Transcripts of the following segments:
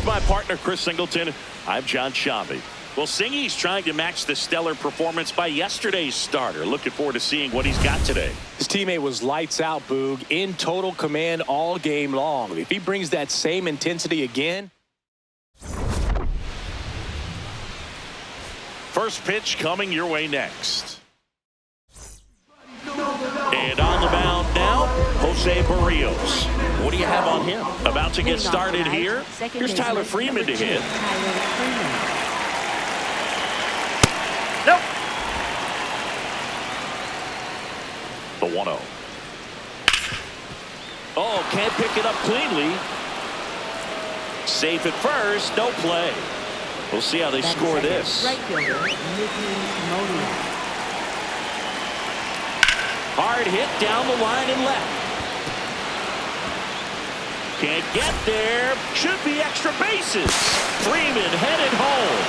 With my partner, Chris Singleton, I'm John Shabby. Well, Singy's trying to match the stellar performance by yesterday's starter. Looking forward to seeing what he's got today. His teammate was lights out, Boog, in total command all game long. If he brings that same intensity again. First pitch coming your way next. And on the mound now, Jose Barrios. What do you have on him? About to get started here. Here's Tyler Freeman to hit. Nope. The 1-0. Oh, can't pick it up cleanly. Safe at first, no play. We'll see how they score this. Hard hit down the line and left. Can't get there. Should be extra bases. Freeman headed home.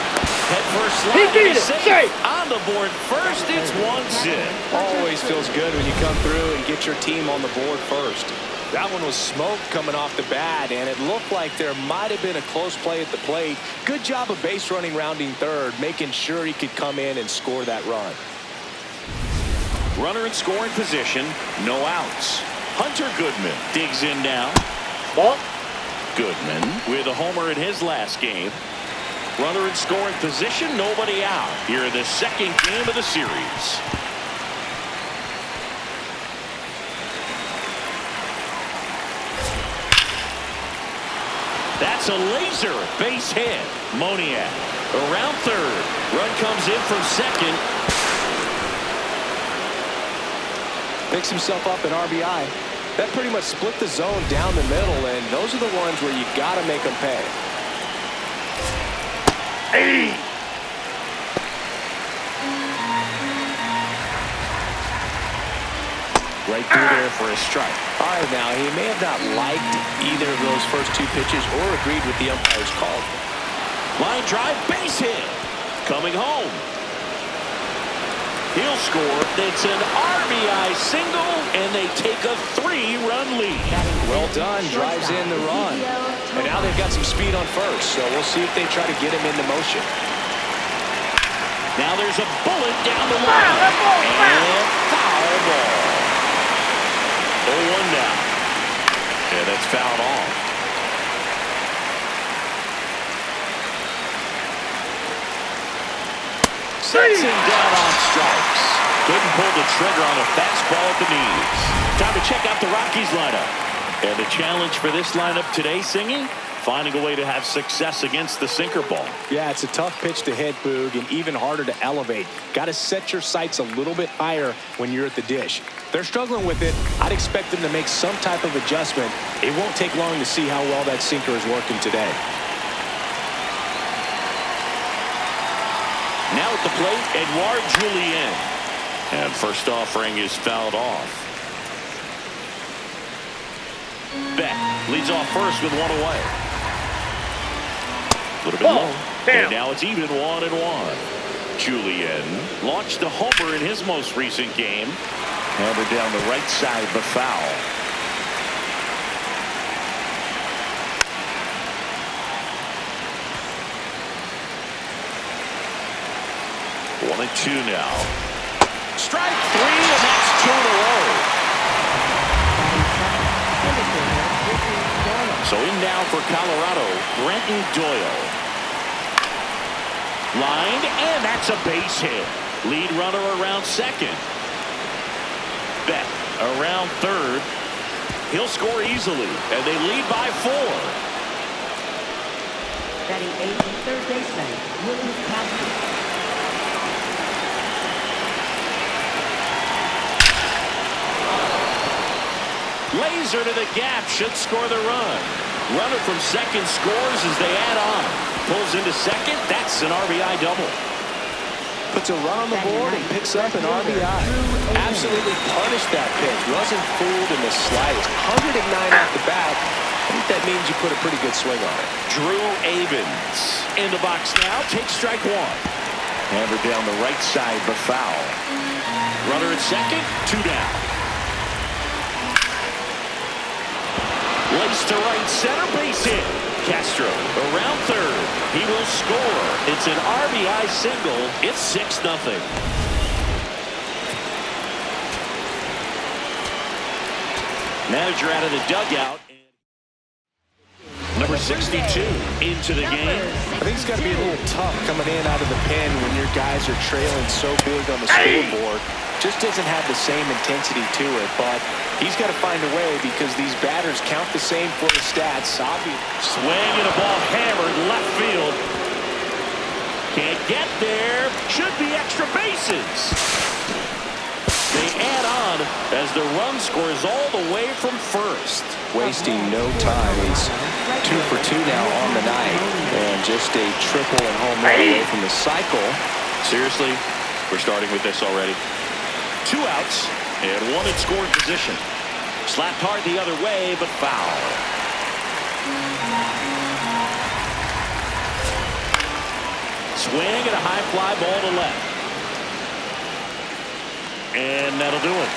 Head first slide is safe. On the board first, it's 1-0. Always feels good when you come through and get your team on the board first. That one was smoke coming off the bat, and it looked like there might have been a close play at the plate. Good job of base running, rounding third, making sure he could come in and score that run. Runner in scoring position, no outs. Hunter Goodman digs in now. Ball. Goodman with a homer in his last game. Runner in scoring position, nobody out. Here in the second game of the series. That's a laser base hit. Moniak around third. Run comes in from second. Picks himself up an RBI. That pretty much split the zone down the middle, and those are the ones where you got to make them pay. Hey! Right through there for a strike. All right, now, he may have not liked either of those first two pitches or agreed with the umpire's call. Line drive, base hit. Coming home. He'll score. It's an RBI single, and they take a 3-run lead. Well done. Drives in the run. And now they've got some speed on first, so we'll see if they try to get him into motion. Now there's a bullet down the line. And foul ball. 0-1 now. And that's fouled off. Sets him down on strikes. Couldn't pull the trigger on a fastball at the knees. Time to check out the Rockies lineup. And the challenge for this lineup today, Singy, finding a way to have success against the sinker ball. Yeah, it's a tough pitch to hit, Boog, and even harder to elevate. Got to set your sights a little bit higher when you're at the dish. They're struggling with it. I'd expect them to make some type of adjustment. It won't take long to see how well that sinker is working today. Now at the plate, Edouard Julien. And first offering is fouled off. Beck leads off first with one away. A little bit low. And now it's even 1-1. Julien launched a homer in his most recent game. Hammered down the right side, but foul. One and two now. Strike three, and that's 2 in a row. So in now for Colorado, Brenton Doyle. Lined, and that's a base hit. Lead runner around second. Beck around third. He'll score easily, and they lead by 4. Batting 8th, third baseman, Willie Castro. Laser to the gap, should score the run. Runner from second scores as they add on. Pulls into second, that's an RBI double. Puts a run on the board and picks up an RBI. Absolutely punished that pitch. Wasn't fooled in the slightest. 109 off the bat. I think that means you put a pretty good swing on it. Drew Avens in the box now, takes strike one. Hammered down the right side, but foul. Runner at second, 2 down. Lace to right center, base hit. Castro around third. He will score. It's an RBI single. It's 6-0. Manager out of the dugout. Number 62 into the game. I think it's got to be a little tough coming in out of the pen when your guys are trailing so big on the scoreboard. Just doesn't have the same intensity to it, but he's got to find a way because these batters count the same for the stats. Swing and a ball hammered left field. Can't get there. Should be extra bases. They add on as the run scores all the way from first. Wasting no time. He's 2 for 2 now on the night. And just a triple and home run away from the cycle. Seriously, we're starting with this already. 2 outs and 1 in scoring position. Slapped hard the other way, but foul. Swing and a high fly ball to left. And that'll do it.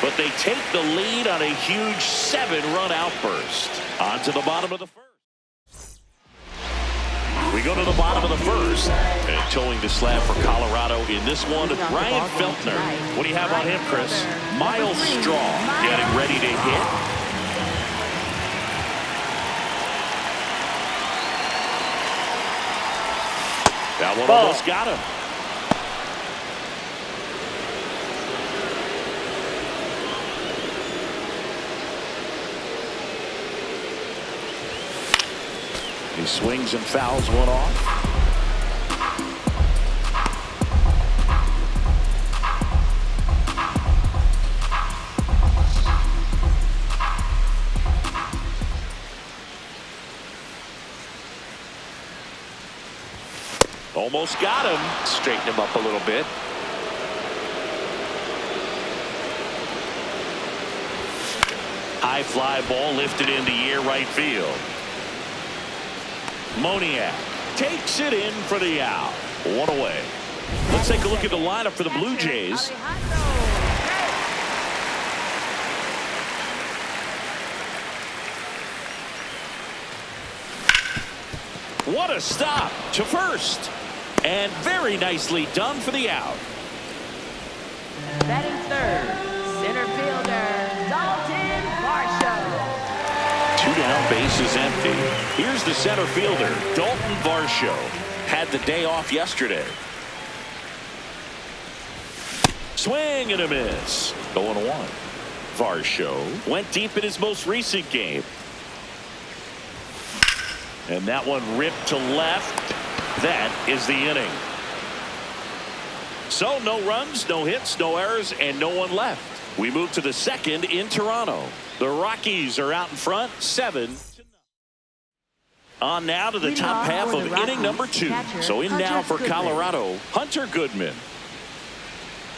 But they take the lead on a huge 7-run outburst. On to the bottom of the first. We go to the bottom of the first. And towing the slab for Colorado in this one, Ryan Feltner. What do you have on him, Chris? Miles Straw getting ready to hit. That one almost got him. He swings and fouls one off. Almost got him. Straighten him up a little bit. High fly ball lifted into air right field. Moniak takes it in for the out. 1 away. Let's take a look at the lineup for the Blue Jays. What a stop to first. And very nicely done for the out. Batting third, center fielder, Dalton Varsho. 2 down, bases empty. Here's the center fielder, Dalton Varsho. Had the day off yesterday. Swing and a miss. 0-1. Varsho went deep in his most recent game. And that one ripped to left. That is the inning. So no runs, no hits, no errors, and no one left. We move to the second in Toronto. The Rockies are out in front, 7-0. On now to the top half of inning number 2. So in now for Colorado, Hunter Goodman.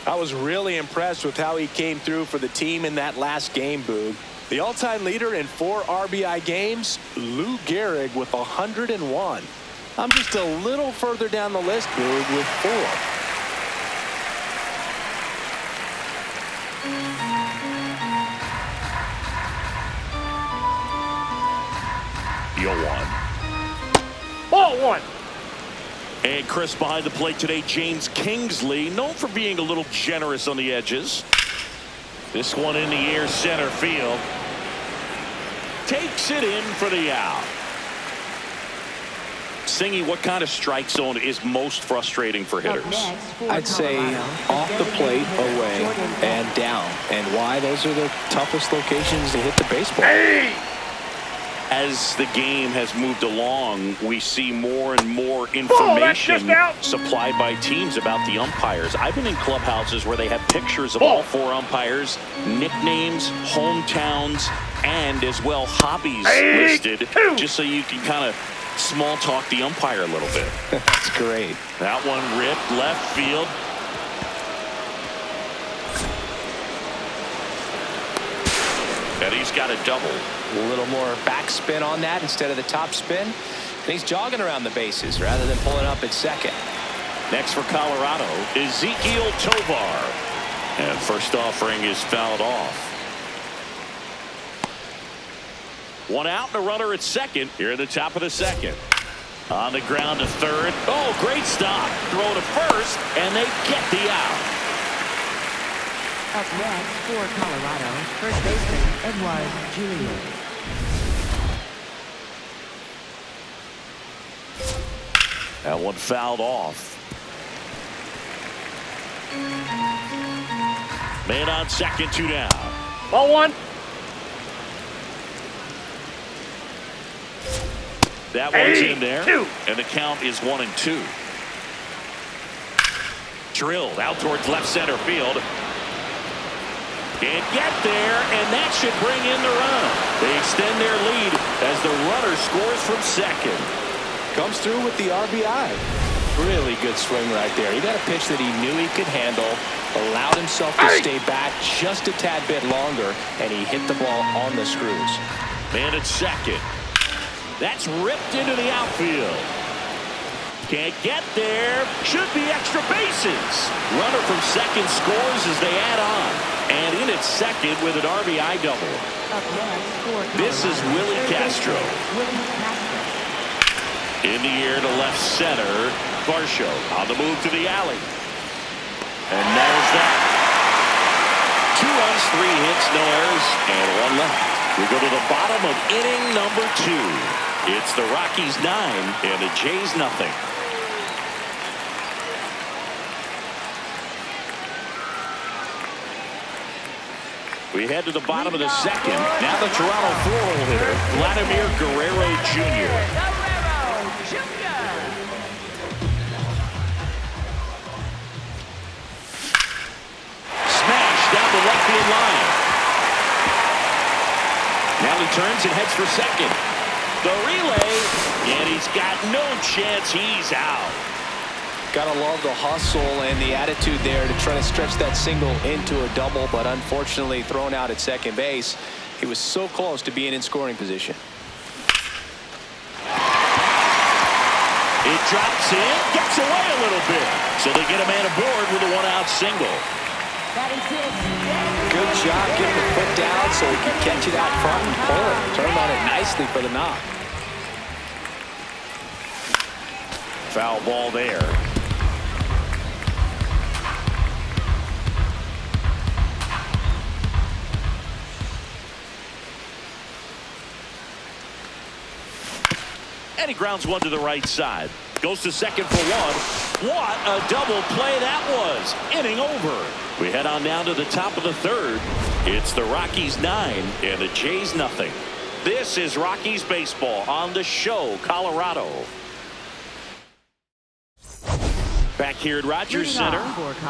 I was really impressed with how he came through for the team in that last game, Boog. The all-time leader in 4 RBI games, Lou Gehrig with 101. I'm just a little further down the list, Boog, with 4. You'll one. Ball 1. And Chris behind the plate today, James Kingsley, known for being a little generous on the edges. This one in the air, center field. Takes it in for the out. Singy, what kind of strike zone is most frustrating for hitters? I'd say off the plate, away, and down. And why? Those are the toughest locations to hit the baseball. As the game has moved along, we see more and more information supplied by teams about the umpires. I've been in clubhouses where they have pictures of all 4 umpires, nicknames, hometowns, and as well hobbies listed, just so you can kind of small talk the umpire a little bit. That's great. That one ripped left field. And he's got a double. A little more backspin on that instead of the top spin. And he's jogging around the bases rather than pulling up at second. Next for Colorado, Ezekiel Tovar. And first offering is fouled off. One out and a runner at second here at the top of the second. On the ground to third. Oh, great stop. Throw to first, and they get the out. Up next for Colorado, first baseman Edward Julian. That one fouled off. Man on second, 2 down. Ball one. That one's in there, and the count is 1-2. Drilled out towards left center field. Can't get there, and that should bring in the run. They extend their lead as the runner scores from second. Comes through with the RBI. Really good swing right there. He got a pitch that he knew he could handle, allowed himself to stay back just a tad bit longer, and he hit the ball on the screws. Man at second. That's ripped into the outfield. Can't get there. Should be extra bases. Runner from second scores as they add on. And in at second with an RBI double. Up next for Colorado, This is Willie Castro. Willie Castro. In the air to left center. Varsho on the move to the alley. And there's that. 2 runs, 3 hits, no errors, and 1 left. We go to the bottom of inning number 2. It's the Rockies 9 and the Jays nothing. We head to the bottom of the second. Now the Toronto 4-hole hitter, Vladimir Guerrero Jr. Smash down the left field line. Now he turns and heads for second. The relay, and he's got no chance. He's out. Gotta love the hustle and the attitude there to try to stretch that single into a double, but unfortunately thrown out at second base. He was so close to being in scoring position. It drops in, gets away a little bit. So they get a man aboard with a 1-out single. Good job getting the foot down so he could catch it out front and pull it. Turned on it nicely for the knock. Foul ball there. And he grounds one to the right side. Goes to second for 1. What a double play that was. Inning over. We head on down to the top of the third. It's the Rockies 9 and the Jays nothing. This is Rockies baseball on the show, Colorado. Back here at Rogers Center,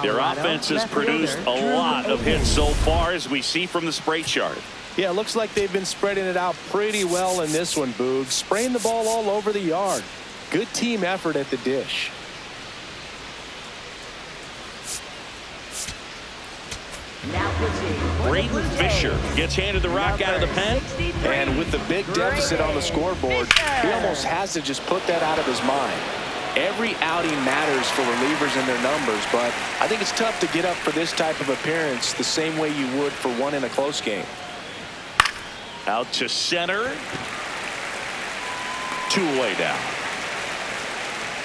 their offense has produced a lot of hits so far, as we see from the spray chart. Yeah, it looks like they've been spreading it out pretty well in this one, Boog. Spraying the ball all over the yard. Good team effort at the dish. Braden Fisher gets handed the rock out of the pen. And with the big deficit on the scoreboard, he almost has to just put that out of his mind. Every outing matters for relievers and their numbers, but I think it's tough to get up for this type of appearance the same way you would for one in a close game. Out to center. 2 away down.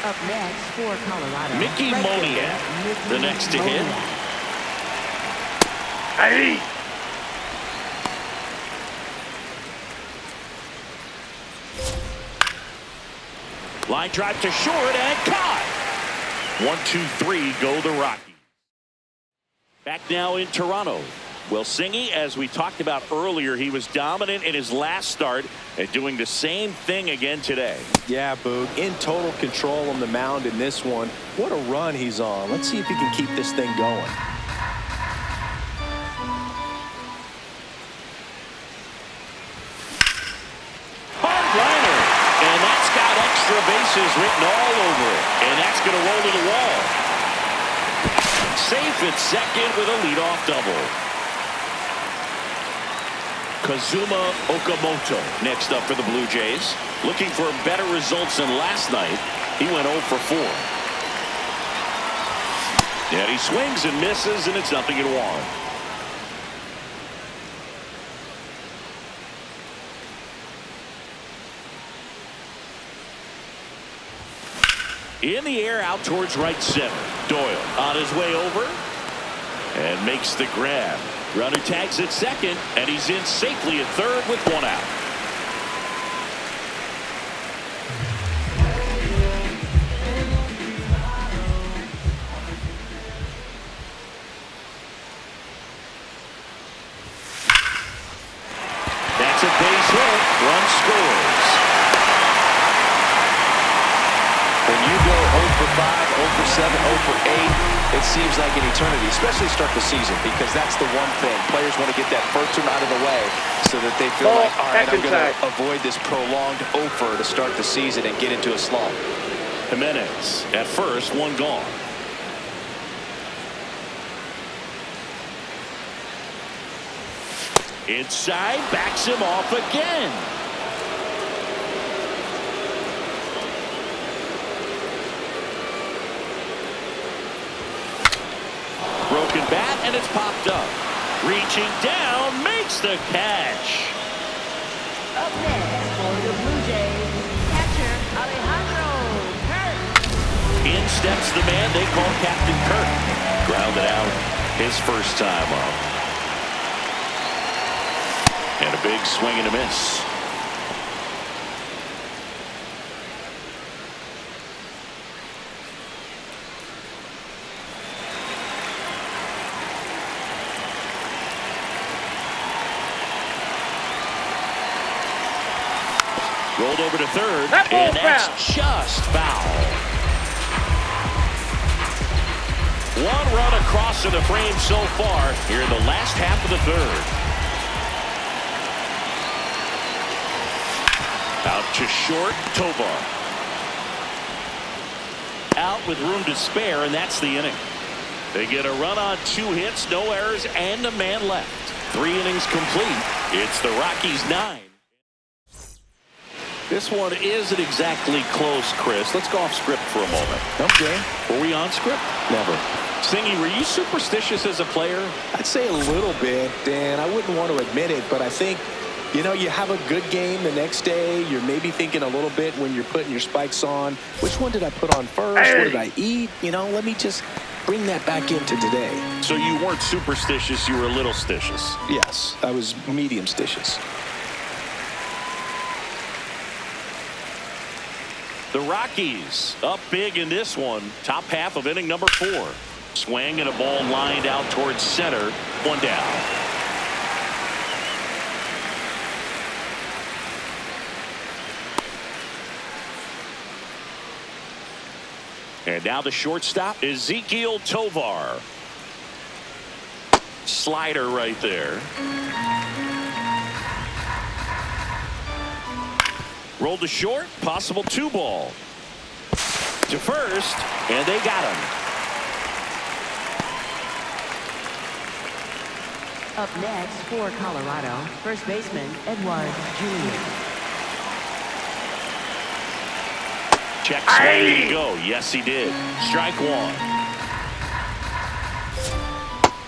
Up next for Colorado, Mickey Moniak, the next to hit. Hey. Line drive to short and caught. 1-2-3 go the Rockies. Back now in Toronto. Well, Singy, as we talked about earlier, he was dominant in his last start and doing the same thing again today. Yeah, Boog, in total control on the mound in this one. What a run he's on. Let's see if he can keep this thing going. Hard liner, and that's got extra bases written all over it, and that's going to roll to the wall. Safe at second with a leadoff double. Kazuma Okamoto next up for the Blue Jays. Looking for better results than last night. He went 0 for 4. And he swings and misses, and it's 0-1. In the air out towards right center. Doyle on his way over and makes the grab. Runner tags at second, and he's in safely at third with one out. That's a base hit. Run scores. When you go 0 for 5, 0 for 7, 0 for 8, it seems like an eternity, especially start the season, because that's the one thing. Players want to get that first one out of the way so that they feel like, all right, I'm going to avoid this prolonged 0 for to start the season and get into a slump. Jimenez at first, one gone. Inside, backs him off again. Broken bat, and it's popped up. Reaching down, makes the catch. Up next for the Blue Jays, catcher Alejandro Kirk. In steps the man they call Captain Kirk. Grounded out his first time up. And a big swing and a miss. Rolled over to third, and that's just foul. One run across in the frame so far here in the last half of the third. Out to short, Tovar. Out with room to spare, and that's the inning. They get a run on 2 hits, no errors, and a man left. 3 innings complete. It's the Rockies 9. This one isn't exactly close, Chris. Let's go off script for a moment. Okay. Were we on script? Never. Singy, were you superstitious as a player? I'd say a little bit, Dan. I wouldn't want to admit it, but I think, you know, you have a good game the next day. You're maybe thinking a little bit when you're putting your spikes on. Which one did I put on first? What did I eat? You know, let me just bring that back into today. So you weren't superstitious, you were a little stitious. Yes, I was medium stitious. The Rockies up big in this one. Top half of inning number 4. Swing and a ball lined out towards center. One down. And now the shortstop, Ezekiel Tovar. Slider right there. Rolled to short, possible 2-ball. To first, and they got him. Up next for Colorado, first baseman Edward Jr. Check swing to go. Yes, he did. Strike 1.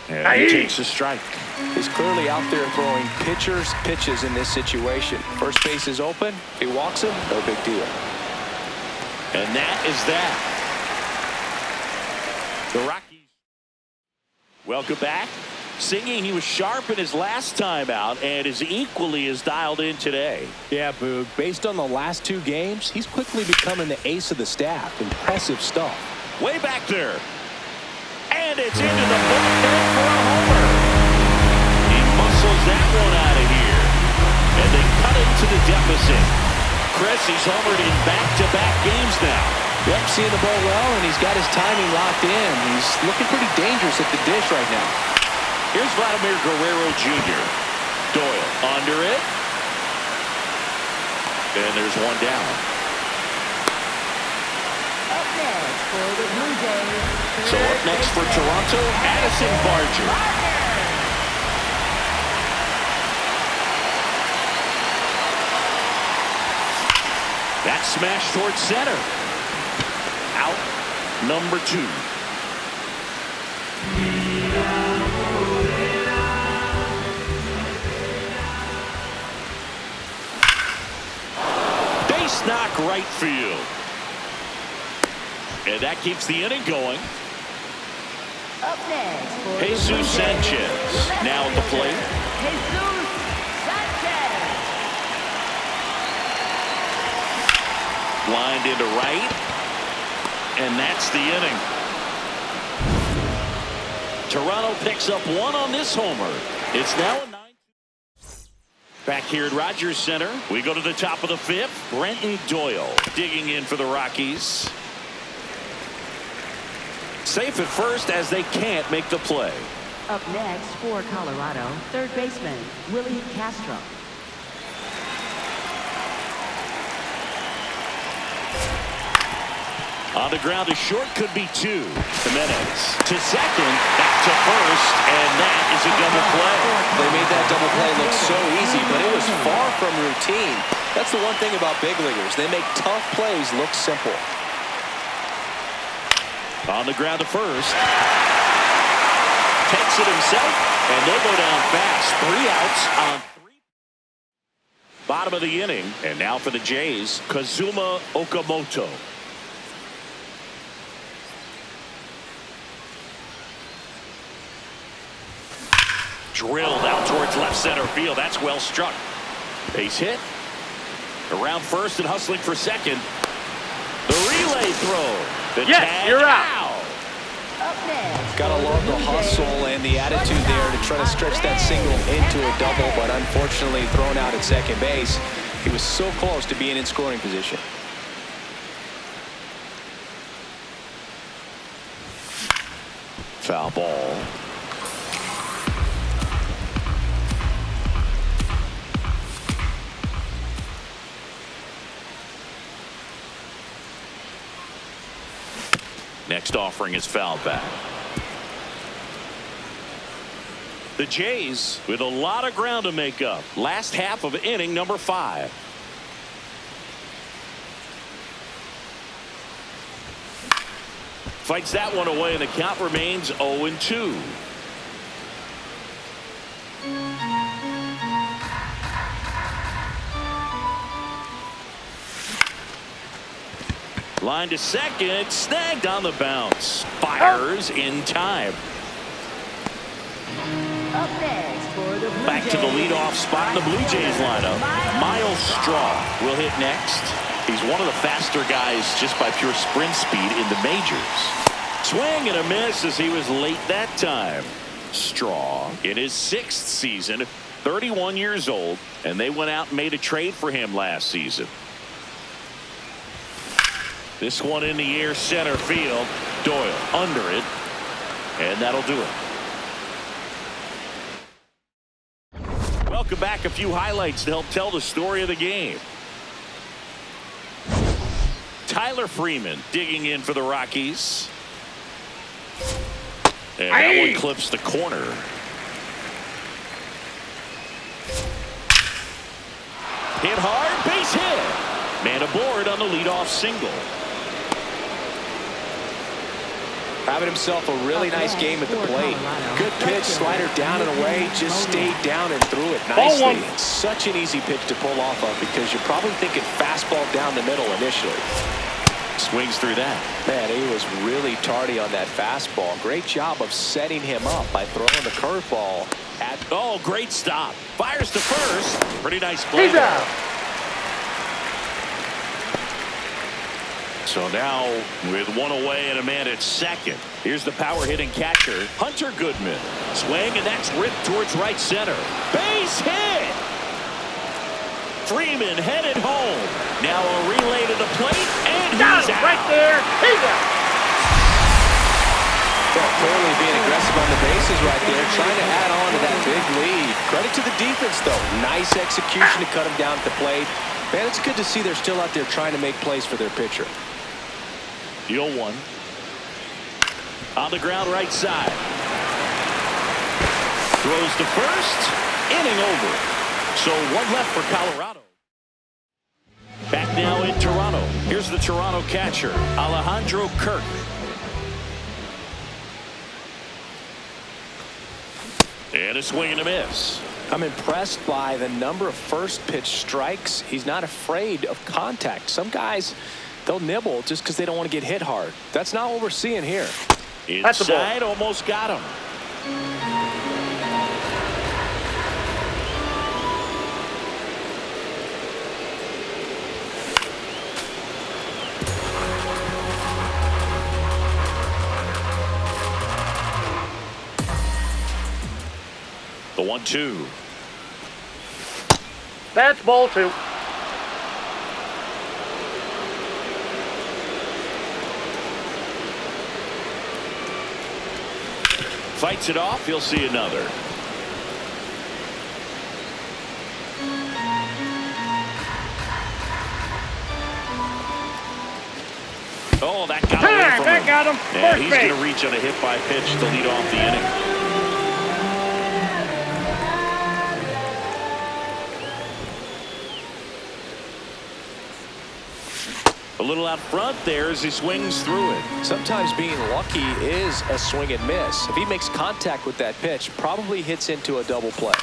And he takes a strike. He's clearly out there throwing pitches in this situation. First base is open. He walks him. No big deal. And that is that. The Rockies. Welcome back. Singing, he was sharp in his last time out and is equally as dialed in today. Yeah, Boog. Based on the last 2 games, he's quickly becoming the ace of the staff. Impressive stuff. Way back there. And it's into the bullpen for a homer. He muscles that one out of here. And they cut into the deficit. Chris, he's homered in back-to-back games now. Yep, seeing the ball well, and he's got his timing locked in. He's looking pretty dangerous at the dish right now. Here's Vladimir Guerrero Jr. Doyle under it. And there's one down. Up next for the Blue Jays. So up next for Toronto, Addison Barger. That smash towards center. Out number 2. Base knock right field. And that keeps the inning going. Up next for the Jesus Blue Jays, Sanchez now at the plate. Jesus Sanchez. Lined into right. And that's the inning. Toronto picks up one on this homer. It's now a 9. Back here at Rogers Center, we go to the top of the 5th. Brenton Doyle digging in for the Rockies. Safe at first as they can't make the play. Up next for Colorado, third baseman Willie Castro. On the ground, a short could be 2. Jimenez to second, back to first, and that is a double play. They made that double play look so easy, but it was far from routine. That's the one thing about big leaguers. They make tough plays look simple. On the ground to first. Takes it himself, and they go down fast. 3 outs on 3. Bottom of the inning, and now for the Jays, Kazuma Okamoto. Drilled out towards left center field. That's well struck. Base hit. Around first and hustling for second. The relay throw. The tag you're out. Up next. Gotta love the hustle and the attitude there to try to stretch that single into a double, but unfortunately thrown out at second base. He was so close to being in scoring position. Foul ball. Next offering is fouled back. The Jays with a lot of ground to make up. Last half of inning number 5. Fights that one away, and the count remains 0-2. Line to second, snagged on the bounce. Fires in time. Up next for the Blue Back to the Jays, leadoff spot in the Blue Jays lineup. Miles Straw will hit next. He's one of the faster guys just by pure sprint speed in the majors. Swing and a miss as he was late that time. Straw in his 6th season, 31 years old, and they went out and made a trade for him last season. This one in the air, center field. Doyle under it, and that'll do it. Welcome back. A few highlights to help tell the story of the game. Tyler Freeman digging in for the Rockies. And that one clips the corner. Hit hard, base hit. Man aboard on the leadoff single. Having himself a really nice game at the plate. Good pitch, slider down and away, just stayed down and threw it nicely. Such an easy pitch to pull off of because you're probably thinking fastball down the middle initially. Swings through that. Man, he was really tardy on that fastball. Great job of setting him up by throwing the curveball. Oh, great stop. Fires to first. Pretty nice play there. So now with one away and a man at second. Here's the power hitting catcher, Hunter Goodman. Swing, and that's ripped towards right center. Base hit. Freeman headed home. Now a relay to the plate, and he's out. Right there. He's out. Well, clearly being aggressive on the bases right there, trying to add on to that big lead. Credit to the defense, though. Nice execution to cut him down at the plate. Man, it's good to see they're still out there trying to make plays for their pitcher. 0-1. On the ground right side. Throws to first. Inning over. So one left for Colorado. Back now in Toronto. Here's the Toronto catcher, Alejandro Kirk. And a swing and a miss. I'm impressed by the number of first pitch strikes. He's not afraid of contact. Some guys, They'll nibble just because they don't want to get hit hard. That's not what we're seeing here. Inside, almost got him. The 1-2. That's ball 2. Fights it off. He'll see another. Oh, that got away from That him. got him. And First he's base. going to reach on a hit by pitch to lead off the inning. A little out front there as he swings through it. Sometimes being lucky is a swing and miss. If he makes contact with that pitch, probably hits into a double play.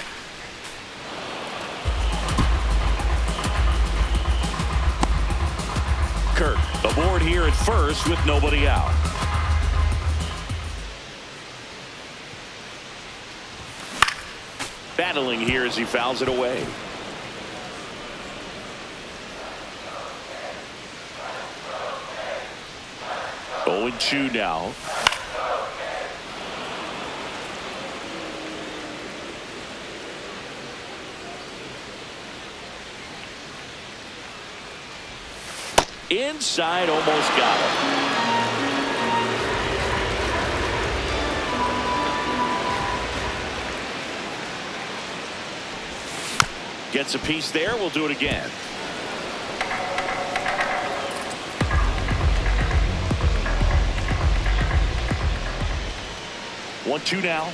Kirk aboard here at first with nobody out. Battling here as he fouls it away. Oh, and 2 now. Inside, almost got him. Gets a piece there. We'll do it again. One, 2 now.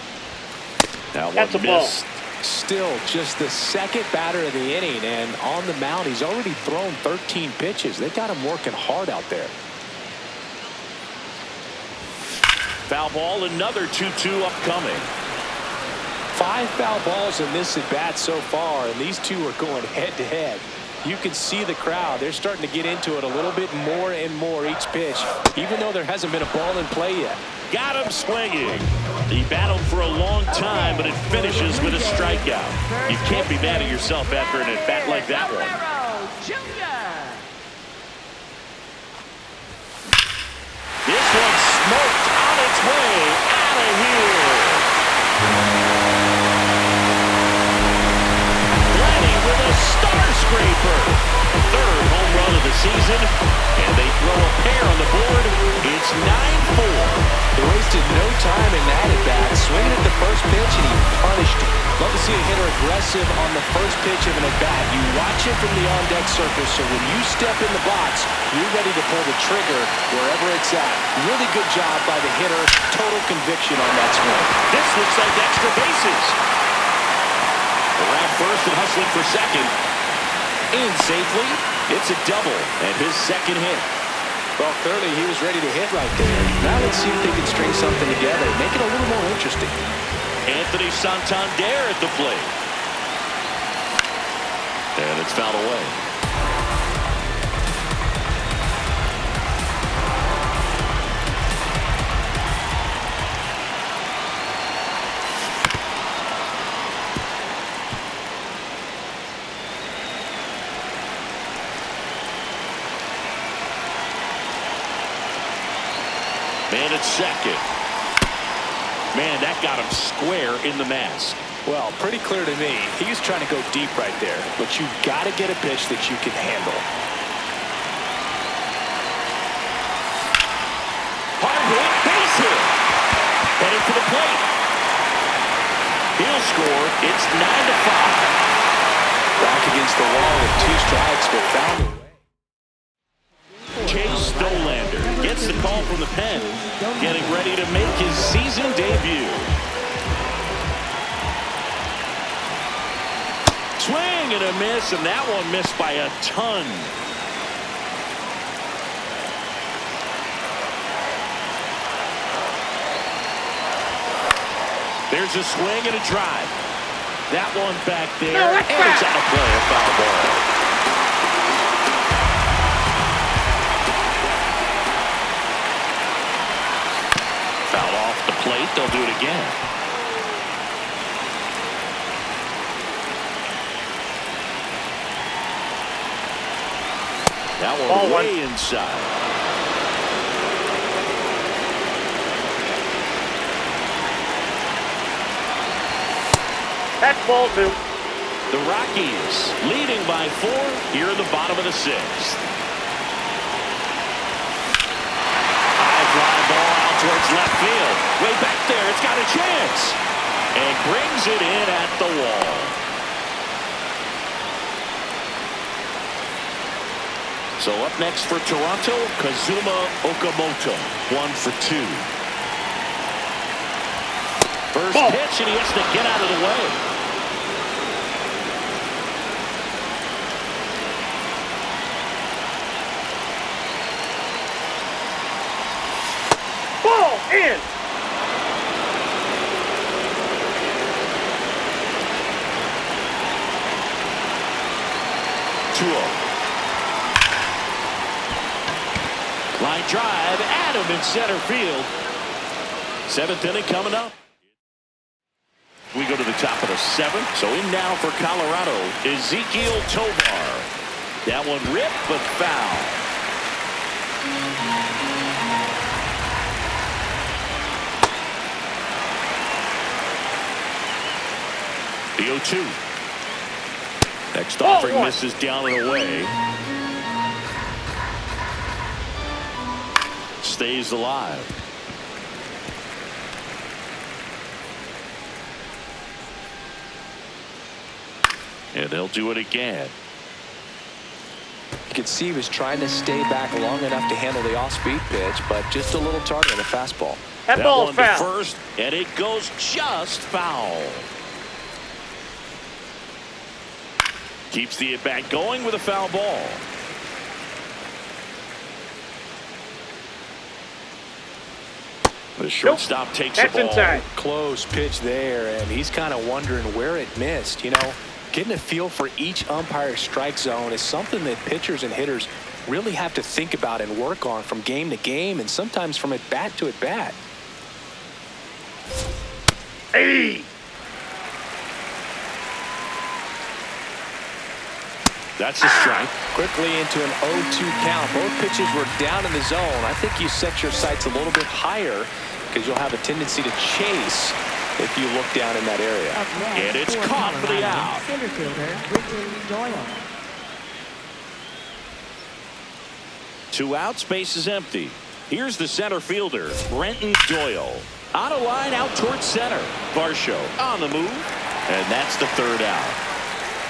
That That's one a ball. missed. Still just the second batter of the inning, and on the mound he's already thrown 13 pitches. They've got him working hard out there. Foul ball, another 2-2 upcoming. 5 foul balls in this at bat so far, and these two are going head to head. You can see the crowd. They're starting to get into it a little bit more and more each pitch, even though there hasn't been a ball in play yet. Got him swinging. He battled for a long time, but it finishes with a strikeout. You can't be mad at yourself after an at-bat like that one. This one's smoked on its way out of here. Lenny with a star scraper. Third home run of the season, and they throw a pair on the board. It's 9-4. They wasted no time in that at bat, swinging at the first pitch, and he punished it. Love to see a hitter aggressive on the first pitch of an at bat. You watch it from the on-deck circle, so when you step in the box, you're ready to pull the trigger wherever it's at. Really good job by the hitter. Total conviction on that swing. This looks like extra bases. Around first and hustling for second. In safely. It's a double and his second hit. Well, clearly he was ready to hit right there. Now let's see if they can string something together, make it a little more interesting. Anthony Santander at the plate. And it's fouled away. Man at second. Man, that got him square in the mask. Well, pretty clear to me. He's trying to go deep right there, but you've got to get a pitch that you can handle. Hard hit, base hit. Headed for the plate. He'll score. It's 9-5. Back against the wall with 2 strikes, but found a way. Chase Stolander gets the call from the pen, getting ready to make his season debut. Swing and a miss, and that one missed by a ton. There's a swing and a drive. That one back there, and it's out of play, a foul ball. That one Ball way one. inside. That's ball 2. The Rockies leading by 4 here in the bottom of the 6th. High fly ball out towards left field. Way back there. It's got a chance. And brings it in at the wall. So up next for Toronto, Kazuma Okamoto. 1 for 2. First pitch, and he has to get out of the way. Ball in. Line drive, Adam in center field. 7th inning coming up. We go to the top of the 7th. So in now for Colorado, Ezekiel Tovar. That one ripped but foul. The 0-2. Next offering misses down and away. Stays alive. And they'll do it again. You could see he was trying to stay back long enough to handle the off-speed pitch, but just a little target on the fastball. That ball one foul. to first, and it goes just foul. Keeps the at-bat going with a foul ball. The shortstop takes the ball. Inside. Close pitch there, and he's kind of wondering where it missed. You know, getting a feel for each umpire's strike zone is something that pitchers and hitters really have to think about and work on from game to game, and sometimes from at bat to at bat. Hey. That's a strike. Quickly into an 0-2 count. Both pitches were down in the zone. I think you set your sights a little bit higher because you'll have a tendency to chase if you look down in that area. And it's caught for the out. Center fielder, Brenton Doyle. 2 outs, base is empty. Here's the center fielder, Brenton Doyle. On a line out towards center. Varsho on the move. And that's the 3rd out.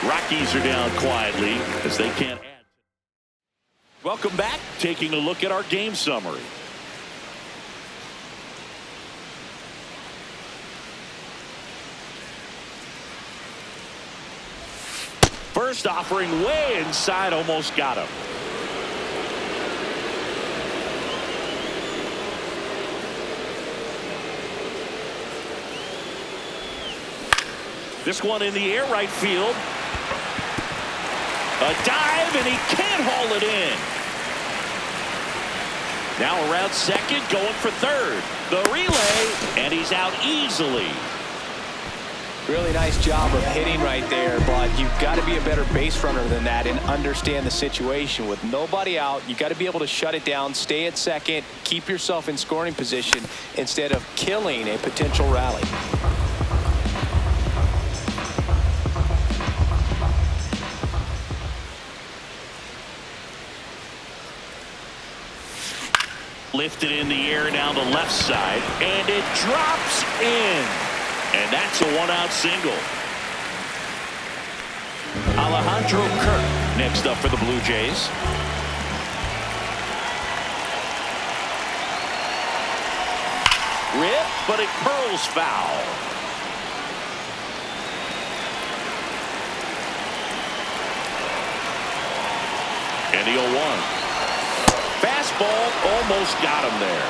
Rockies are down quietly as they can't add. Welcome back. Taking a look at our game summary. First offering way inside, almost got him. This one in the air, right field. A dive, and he can't haul it in. Now around second, going for third. The relay, and he's out easily. Really nice job of hitting right there, but you've got to be a better base runner than that and understand the situation. With nobody out, you've got to be able to shut it down, stay at second, keep yourself in scoring position instead of killing a potential rally. Lifted in the air down the left side, and it drops in. And that's a 1-out single. Alejandro Kirk next up for the Blue Jays. Rip, but it curls foul. And the 0-1. Fastball almost got him there.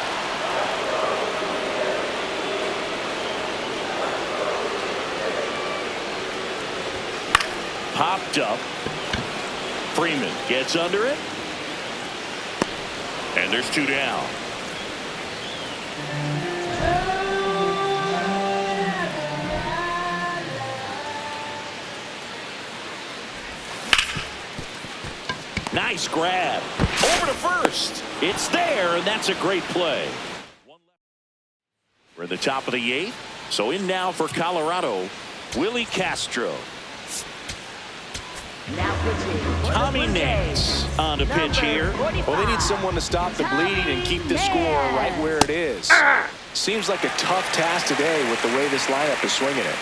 Popped up. Freeman gets under it. And there's 2 down. Nice grab. Over to first. It's there, and that's a great play. We're at the top of the 8th. So in now for Colorado, Willie Castro. Now pitching for the Tommy Blue Nance Jays, on the pitch number here. 45, Well, they need someone to stop the bleeding and keep the score right where it is. Seems like a tough task today with the way this lineup is swinging it.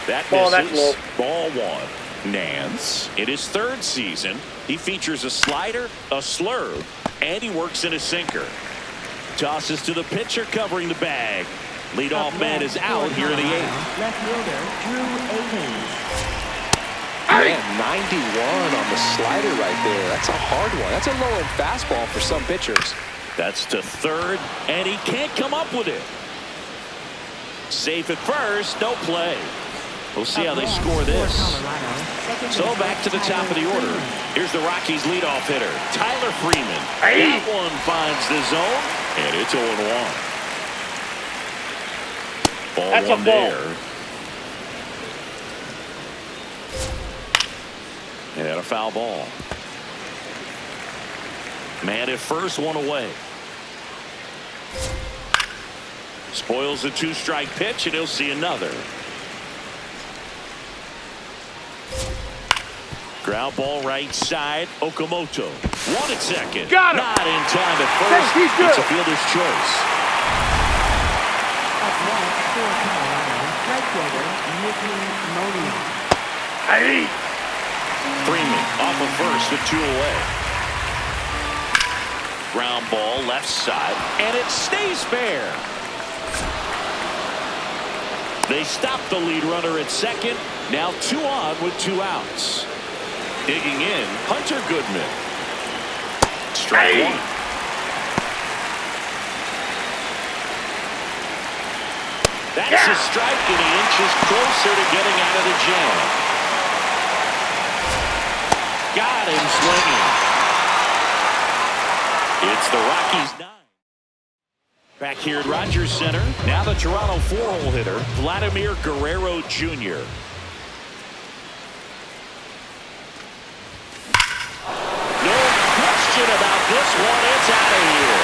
That Ball, that's misses. low. Ball 1. Nance, in his 3rd season, he features a slider, a slurve, and he works in a sinker. Tosses to the pitcher covering the bag. Leadoff man is out here in the 8th. Left fielder Drew Ahans. Man, 91 on the slider right there. That's a hard one. That's a low-end fastball for some pitchers. That's to 3rd, and he can't come up with it. Safe at first, no play. We'll see how they score this. So back to the top of the order. Here's the Rockies leadoff hitter, Tyler Freeman. That one finds the zone, and it's 0-1. Ball That's a 1 ball. there. And a foul ball. Man at first, 1 away. Spoils the 2-strike pitch, and he'll see another. Ground ball right side. Okamoto. 1 at second. Got him. Not in time at first. He's good. It's a fielder's choice. Up next for Colorado, right fielder Mickey Monier. Hey. Freeman off of first with 2 away. Ground ball left side, and it stays fair. They stop the lead runner at second. Now 2 on with 2 outs. Digging in, Hunter Goodman. Strike 1. That's a strike, and he inches closer to getting out of the jam. Got him swinging. It's the Rockies 9. Back here at Rogers Center, now the Toronto 4-hole hitter, Vladimir Guerrero Jr. No question about this one. It's out of here.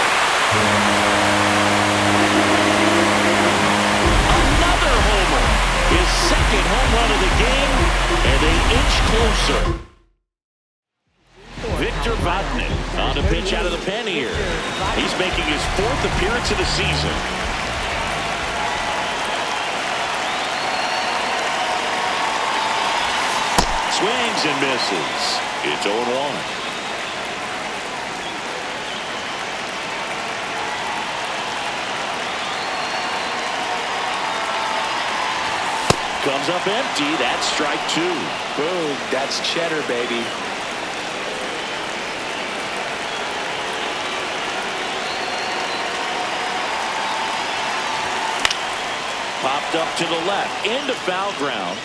Another homer. His 2nd home run of the game, and they inch closer. Victor Vodnik on a pitch out of the pen here. He's making his 4th appearance of the season. Swings and misses. It's 0-1. Comes up empty. That's strike 2. Boom. That's cheddar, baby. Popped up to the left, into foul ground.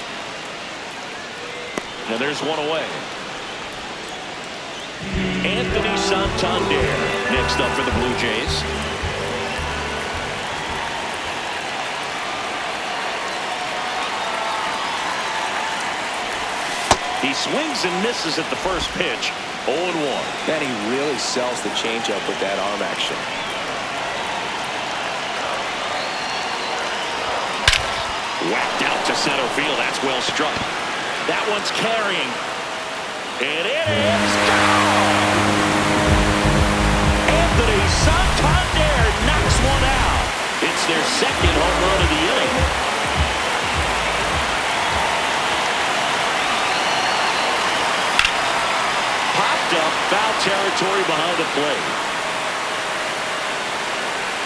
And there's 1 away. Anthony Santander next up for the Blue Jays. He swings and misses at the first pitch. 0-1. Man, he really sells the changeup with that arm action. Whacked out to center field. That's well struck. That one's carrying. And it is gone. Anthony Santander knocks one out. It's their 2nd home run of the inning. Popped up, foul territory behind the plate.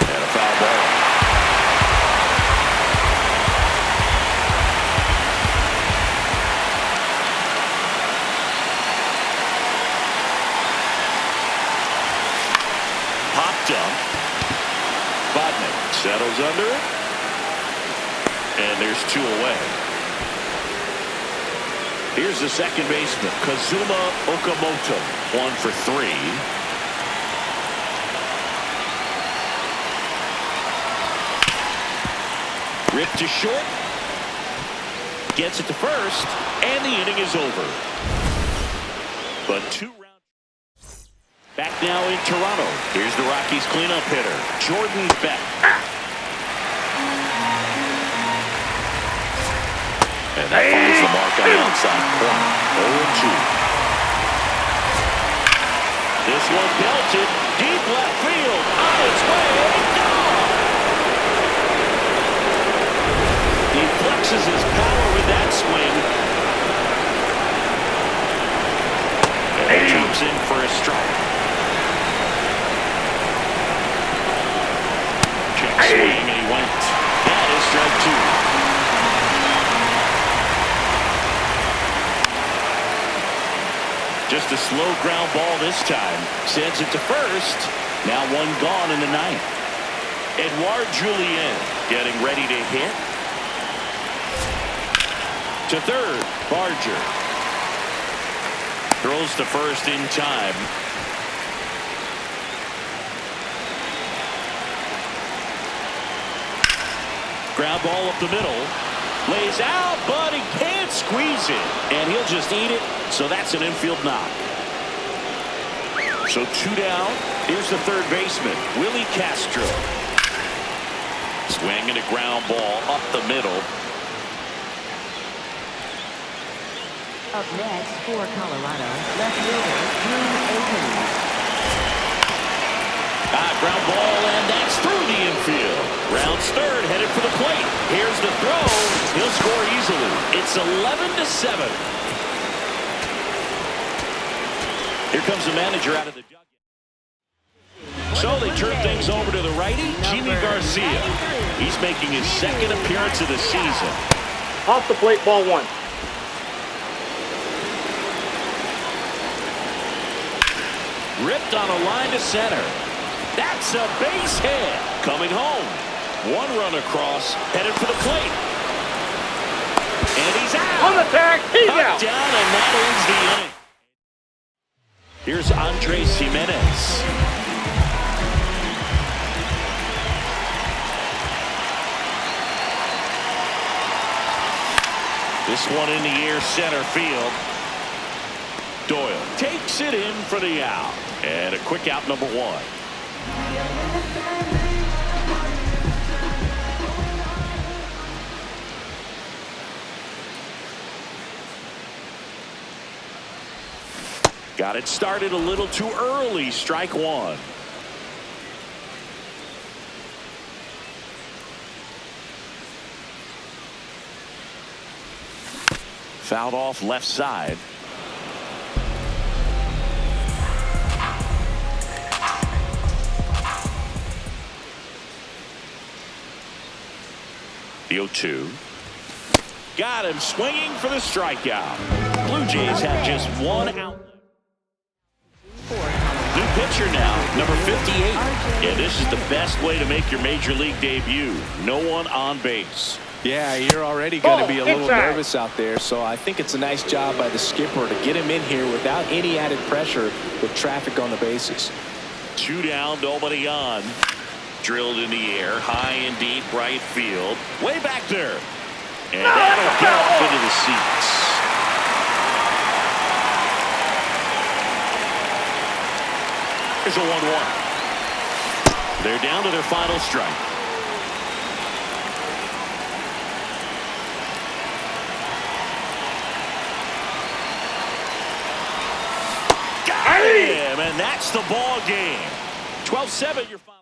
And a foul ball. Dump. Vodnik settles under it. And there's 2 away. Here's the second baseman, Kazuma Okamoto. 1 for 3. Ripped to short. Gets it to first. And the inning is over. But 2 rounds. Back now in Toronto. Here's the Rockies cleanup hitter, Jordan Beck. And that finds the mark on the outside corner. 0-2. This one belted deep left field. On its way. Gone. He flexes his power with that swing. And he jumps in for a strike. Check swing, and he went. That is strike 2. Just a slow ground ball this time. Sends it to first. Now 1 gone in the 9th. Edouard Julien getting ready to hit. To third, Barger. Throws to first in time. Ground ball up the middle. Lays out, but he can't squeeze it. And he'll just eat it. So that's an infield knock. So 2 down. Here's the third baseman, Willie Castro. Swinging a ground ball up the middle. Up next for Colorado, left fielder Drew Akins. Ground ball, and that's through the infield. Rounds third, headed for the plate. Here's the throw. He'll score easily. It's 11-7. Here comes the manager out of the dugout. So they turn things over to the righty, Jimmy Garcia. He's making his 2nd appearance of the season. Off the plate, ball 1. Ripped on a line to center. That's a base hit. Coming home. 1 run across, headed for the plate. And he's out. On the tag, he's Knocked out. down, and that ends the inning. Here's Andres Jimenez. This one in the air, center field. Doyle takes it in for the out. And a quick out, number 1. Got it started a little too early. Strike 1. Fouled off left side. The 0-2. Got him swinging for the strikeout. Blue Jays have just 1 out. New pitcher now, number 58. And this is the best way to make your major league debut. No one on base. Yeah, you're already going to be a little nervous out there, so I think it's a nice job by the skipper to get him in here without any added pressure with traffic on the bases. 2 down, nobody on. Drilled in the air, high and deep right field. Way back there. And that'll get off into the seats. There's a 1-1. They're down to their final strike. Got him, and that's the ball game. 12-7, your final.